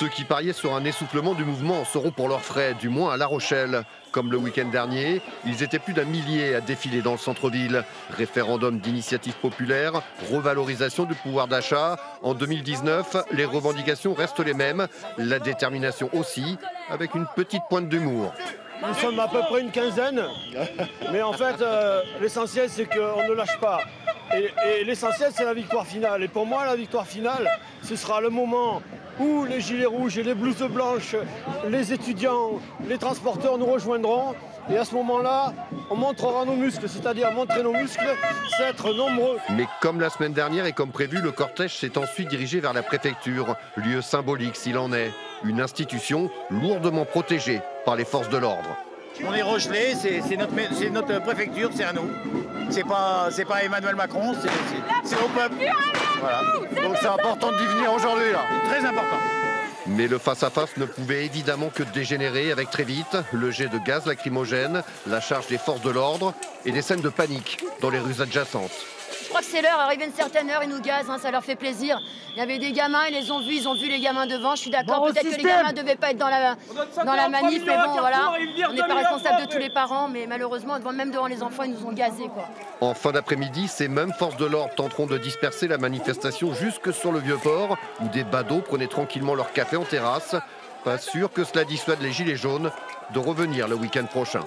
Ceux qui pariaient sur un essoufflement du mouvement seront pour leurs frais, du moins à La Rochelle. Comme le week-end dernier, ils étaient plus d'un millier à défiler dans le centre-ville. Référendum d'initiative populaire, revalorisation du pouvoir d'achat. En 2019, les revendications restent les mêmes, la détermination aussi, avec une petite pointe d'humour. Nous sommes à peu près une quinzaine, mais en fait, l'essentiel, c'est qu'on ne lâche pas. Et l'essentiel, c'est la victoire finale. Et pour moi, la victoire finale, ce sera le moment où les gilets rouges et les blouses blanches, les étudiants, les transporteurs nous rejoindront. Et à ce moment-là, on montrera nos muscles, c'est-à-dire montrer nos muscles, c'est être nombreux. Mais comme la semaine dernière et comme prévu, le cortège s'est ensuite dirigé vers la préfecture, lieu symbolique s'il en est. Une institution lourdement protégée par les forces de l'ordre. On est Rochelais, c'est notre préfecture, c'est à nous. C'est pas Emmanuel Macron, c'est au peuple. Voilà. Donc c'est important d'y venir aujourd'hui, là. Très important. Mais le face-à-face ne pouvait évidemment que dégénérer avec très vite le jet de gaz lacrymogène, la charge des forces de l'ordre et des scènes de panique dans les rues adjacentes. Je crois que c'est l'heure, arrivé à une certaine heure, ils nous gazent, ça leur fait plaisir. Il y avait des gamins, ils les ont vus, ils ont vu les gamins devant, je suis d'accord, peut-être que les gamins ne devaient pas être dans la manif, mais bon voilà, on n'est pas responsable de tous les parents, mais malheureusement, même devant les enfants, ils nous ont gazés, quoi. En fin d'après-midi, ces mêmes forces de l'ordre tenteront de disperser la manifestation jusque sur le Vieux-Port, où des badauds prenaient tranquillement leur café en terrasse. Pas sûr que cela dissuade les gilets jaunes de revenir le week-end prochain.